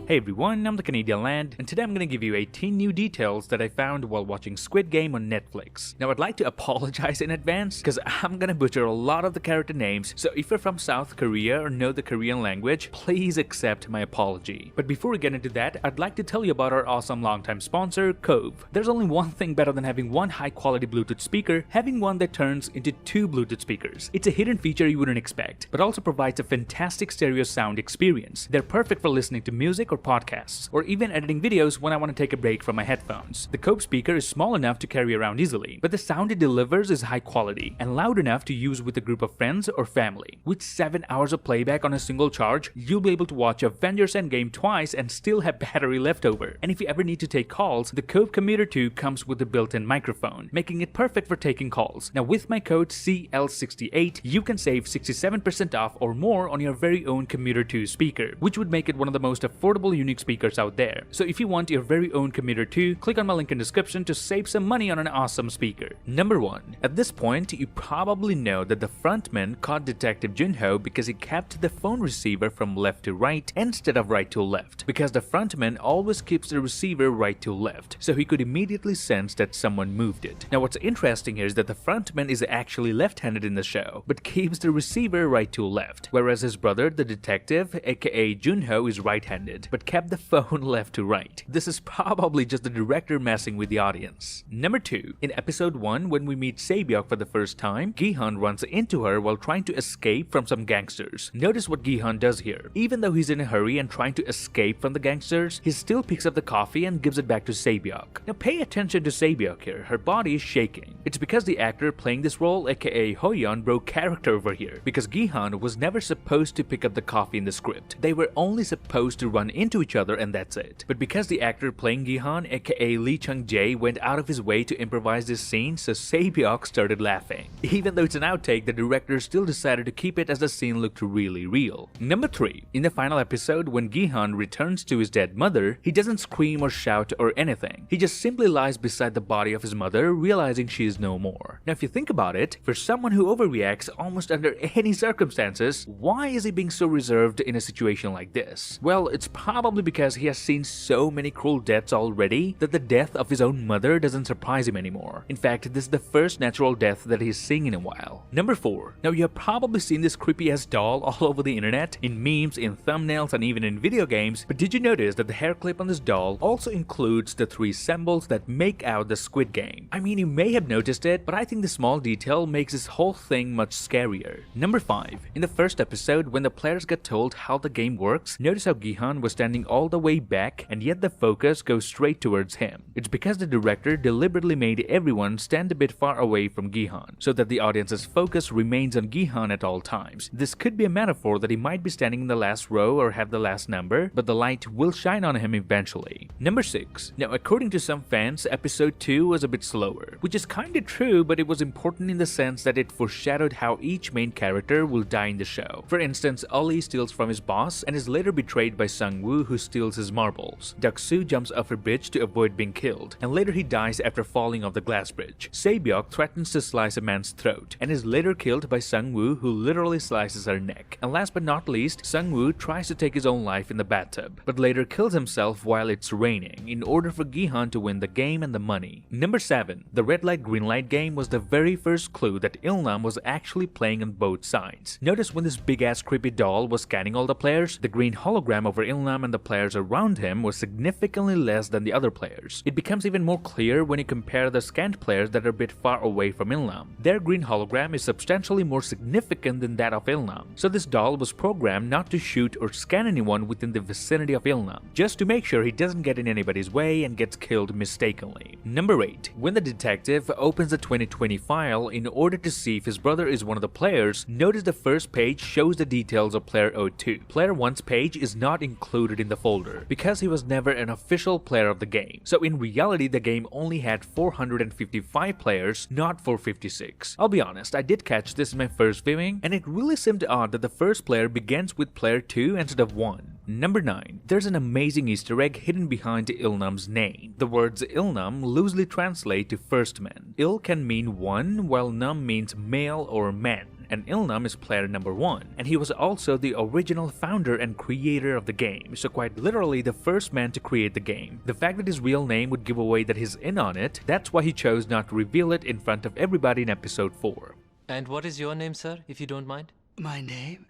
Hey everyone, I'm the Canadian Land, and today I'm gonna give you 18 new details that I found while watching Squid Game on Netflix. Now I'd like to apologize in advance, because I'm gonna butcher a lot of the character names, so if you're from South Korea or know the Korean language, please accept my apology. But before we get into that, I'd like to tell you about our awesome longtime sponsor, Cove. There's only one thing better than having one high-quality Bluetooth speaker, having one that turns into two Bluetooth speakers. It's a hidden feature you wouldn't expect, but also provides a fantastic stereo sound experience. They're perfect for listening to music or podcasts, or even editing videos when I want to take a break from my headphones. The Cove speaker is small enough to carry around easily, but the sound it delivers is high quality and loud enough to use with a group of friends or family. With 7 hours of playback on a single charge, you'll be able to watch Avengers Endgame twice and still have battery left over. And if you ever need to take calls, the Cove Commuter 2 comes with a built-in microphone, making it perfect for taking calls. Now with my code CL68, you can save 67% off or more on your very own Commuter 2 speaker, which would make it one of the most affordable unique speakers out there. So if you want your very own Commuter 2, click on my link in description to save some money on an awesome speaker. Number 1. At this point, you probably know that the frontman caught Detective Junho because he kept the phone receiver from left to right instead of right to left, because the frontman always keeps the receiver right to left, so he could immediately sense that someone moved it. Now what's interesting here is that the frontman is actually left-handed in the show, but keeps the receiver right to left, whereas his brother, the detective, aka Junho, is right-handed, but kept the phone left to right. This is probably just the director messing with the audience. Number 2. In episode 1, when we meet Sae-byuk for the first time, Gi-hun runs into her while trying to escape from some gangsters. Notice what Gi-hun does here. Even though he's in a hurry and trying to escape from the gangsters, he still picks up the coffee and gives it back to Sae-byuk. Now pay attention to Sae-byuk here. Her body is shaking. It's because the actor playing this role, aka Hoyeon, broke character over here, because Gi-hun was never supposed to pick up the coffee in the script. They were only supposed to run into each other and that's it. But because the actor playing Gi-hun, aka Lee Chung-jae, went out of his way to improvise this scene, so Sae-byuk started laughing. Even though it's an outtake, the director still decided to keep it as the scene looked really real. Number 3. In the final episode, when Gi-hun returns to his dead mother, he doesn't scream or shout or anything. He just simply lies beside the body of his mother, realizing she is no more. Now if you think about it, for someone who overreacts almost under any circumstances, why is he being so reserved in a situation like this? Well, it's probably because he has seen so many cruel deaths already that the death of his own mother doesn't surprise him anymore. In fact, this is the first natural death that he's seeing in a while. Number 4. Now you have probably seen this creepy ass doll all over the internet, in memes, in thumbnails, and even in video games, but did you notice that the hair clip on this doll also includes the 3 symbols that make out the Squid Game? I mean, you may have noticed it, but I think the small detail makes this whole thing much scarier. Number 5. In the first episode, when the players get told how the game works, notice how Gi-hun was standing all the way back and yet the focus goes straight towards him. It's because the director deliberately made everyone stand a bit far away from Gi-hun, so that the audience's focus remains on Gi-hun at all times. This could be a metaphor that he might be standing in the last row or have the last number, but the light will shine on him eventually. Number 6. Now according to some fans, episode 2 was a bit slower, which is kinda true, but it was important in the sense that it foreshadowed how each main character will die in the show. For instance, Ollie steals from his boss and is later betrayed by Sung-woo, who steals his marbles. Dak-soo jumps off a bridge to avoid being killed, and later he dies after falling off the glass bridge. Sae-byuk threatens to slice a man's throat, and is later killed by Sung-woo, who literally slices her neck. And last but not least, Sung-woo tries to take his own life in the bathtub, but later kills himself while it's raining, in order for Gi-hun to win the game and the money. Number 7. The red light green light game was the very first clue that Il-nam was actually playing on both sides. Notice when this big ass creepy doll was scanning all the players, the green hologram over Il-nam and the players around him was significantly less than the other players. It becomes even more clear when you compare the scanned players that are a bit far away from Il-nam. Their green hologram is substantially more significant than that of Il-nam, so this doll was programmed not to shoot or scan anyone within the vicinity of Il-nam, just to make sure he doesn't get in anybody's way and gets killed mistakenly. Number 8. When the detective opens the 2020 file in order to see if his brother is one of the players, notice the first page shows the details of player 02. Player 1's page is not included in the folder because he was never an official player of the game. So in reality, the game only had 455 players, not 456. I'll be honest, I did catch this in my first viewing, and it really seemed odd that the first player begins with player 2 instead of 1. Number 9. There's an amazing Easter egg hidden behind Il-nam's name. The words Il-nam loosely translate to first man. Il can mean one, while nam means male or man. and Ilnam is player number 1, and he was also the original founder and creator of the game, so quite literally the first man to create the game. The fact that his real name would give away that he's in on it, that's why he chose not to reveal it in front of everybody in episode 4. And what is your name, sir, if you don't mind? My name?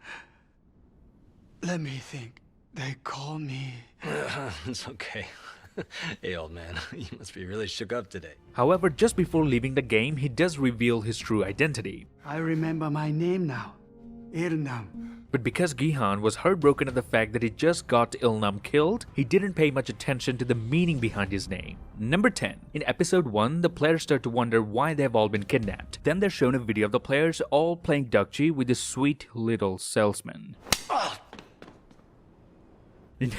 Let me think. They call me... It's okay. Hey, old man, you must be really shook up today. However, just before leaving the game, he does reveal his true identity. I remember my name now. Ilnam. But because Gi-han was heartbroken at the fact that he just got Ilnam killed, he didn't pay much attention to the meaning behind his name. Number 10. In episode 1, the players start to wonder why they've all been kidnapped. Then they're shown a video of the players all playing Dokji with this sweet little salesman.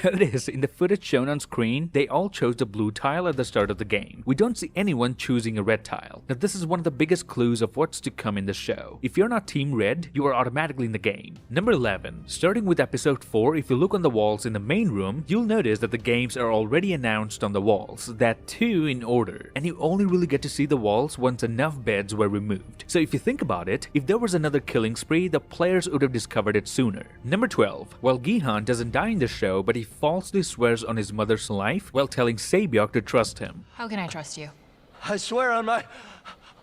Notice, in the footage shown on screen, they all chose the blue tile at the start of the game. We don't see anyone choosing a red tile. Now this is one of the biggest clues of what's to come in the show. If you're not Team Red, you are automatically in the game. Number 11. Starting with episode 4, if you look on the walls in the main room, you'll notice that the games are already announced on the walls, that too in order. And you only really get to see the walls once enough beds were removed. So if you think about it, if there was another killing spree, the players would have discovered it sooner. Number 12. While Gi-han doesn't die in the show, but he falsely swears on his mother's life while telling Sae-byuk to trust him. How can I trust you? I swear on my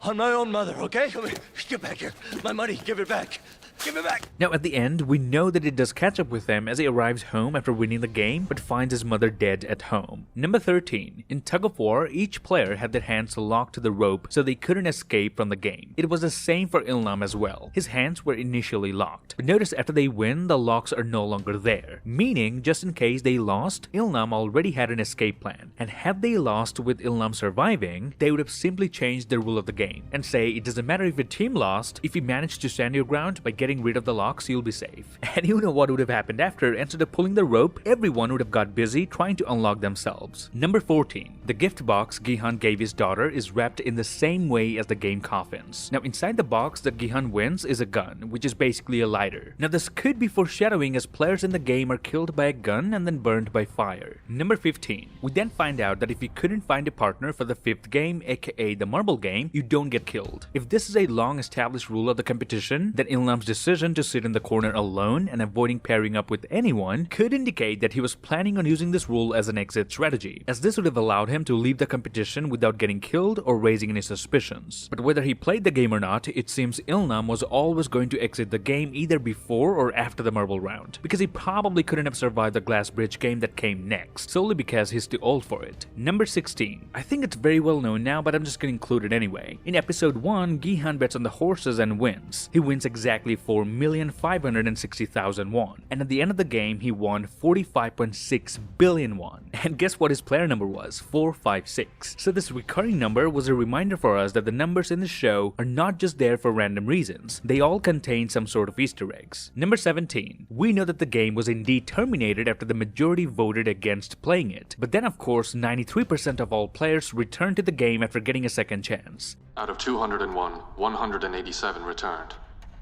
own mother, okay? Come here. Get back here. My money, give it back. Give it back! Now at the end, we know that it does catch up with him as he arrives home after winning the game but finds his mother dead at home. Number 13. In Tug of War, each player had their hands locked to the rope so they couldn't escape from the game. It was the same for Ilnam as well. His hands were initially locked. But notice after they win, the locks are no longer there. Meaning, just in case they lost, Ilnam already had an escape plan. And had they lost with Ilnam surviving, they would have simply changed the rule of the game and say it doesn't matter if your team lost, if you manage to stand your ground by getting rid of the locks, you'll be safe. And you know what would have happened after. Instead of pulling the rope, everyone would have got busy trying to unlock themselves. Number 14. The gift box Gi-han gave his daughter is wrapped in the same way as the game coffins. Now inside the box that Gi-han wins is a gun, which is basically a lighter. Now this could be foreshadowing as players in the game are killed by a gun and then burned by fire. Number 15. We then find out that if you couldn't find a partner for the 5th game, aka the marble game, you don't get killed. If this is a long established rule of the competition, then Ilnam's decision to sit in the corner alone and avoiding pairing up with anyone could indicate that he was planning on using this rule as an exit strategy, as this would have allowed him to leave the competition without getting killed or raising any suspicions. But whether he played the game or not, it seems Ilnam was always going to exit the game either before or after the marble round, because he probably couldn't have survived the glass bridge game that came next, solely because he's too old for it. Number 16. I think it's very well known now, but I'm just gonna include it anyway. In episode 1, Gi-han bets on the horses and wins. He wins exactly 4,560,000 won, and at the end of the game he won 45.6 billion won. And guess what his player number was? 456. So this recurring number was a reminder for us that the numbers in the show are not just there for random reasons, they all contain some sort of Easter eggs. Number 17. We know that the game was indeed terminated after the majority voted against playing it, but then of course 93% of all players returned to the game after getting a second chance. Out of 201, 187 returned.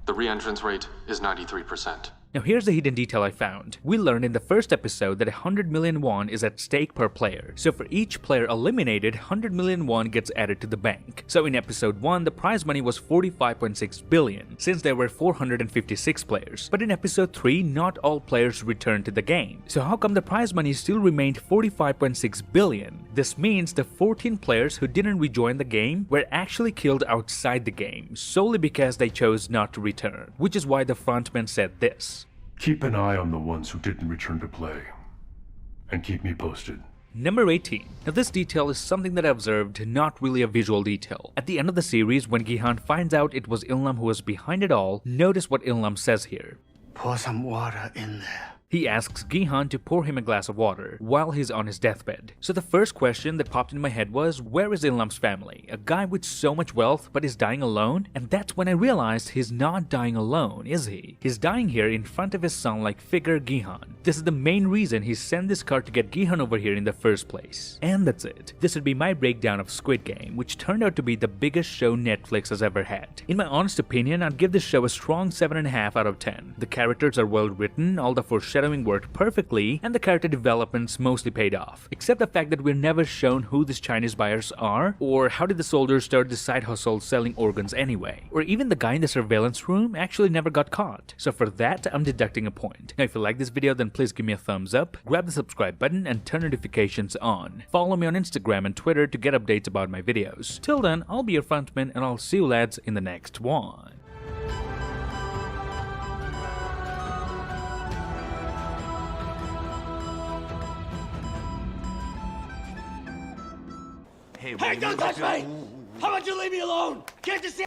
The re-entrance rate is 93%. Now here's the hidden detail I found. We learned in the first episode that 100 million won is at stake per player. So for each player eliminated, 100 million won gets added to the bank. So in episode 1, the prize money was 45.6 billion, since there were 456 players. But in episode 3, not all players returned to the game. So how come the prize money still remained 45.6 billion? This means the 14 players who didn't rejoin the game were actually killed outside the game, solely because they chose not to return. Which is why the frontman said this. Keep an eye on the ones who didn't return to play, and keep me posted. Number 18. Now this detail is something that I observed, not really a visual detail. At the end of the series, when Gi-han finds out it was Ilnam who was behind it all, notice what Ilnam says here. Pour some water in there. He asks Gi-han to pour him a glass of water while he's on his deathbed. So the first question that popped in my head was, where is Ilnam's family? A guy with so much wealth but is dying alone? And that's when I realized he's not dying alone, is he? He's dying here in front of his son-like figure Gi-han. This is the main reason he sent this card to get Gi-han over here in the first place. And that's it. This would be my breakdown of Squid Game, which turned out to be the biggest show Netflix has ever had. In my honest opinion, I'd give this show a strong 7.5 out of 10. The characters are well written, all the foreshadowing foreshadowing worked perfectly, and the character developments mostly paid off. Except the fact that we're never shown who these Chinese buyers are, or how did the soldiers start this side hustle selling organs anyway, or even the guy in the surveillance room actually never got caught. So for that, I'm deducting a point. Now if you like this video, then please give me a thumbs up, grab the subscribe button, and turn notifications on. Follow me on Instagram and Twitter to get updates about my videos. Till then, I'll be your frontman, and I'll see you lads in the next one. Hey, don't touch me! How about you leave me alone? Can't you see?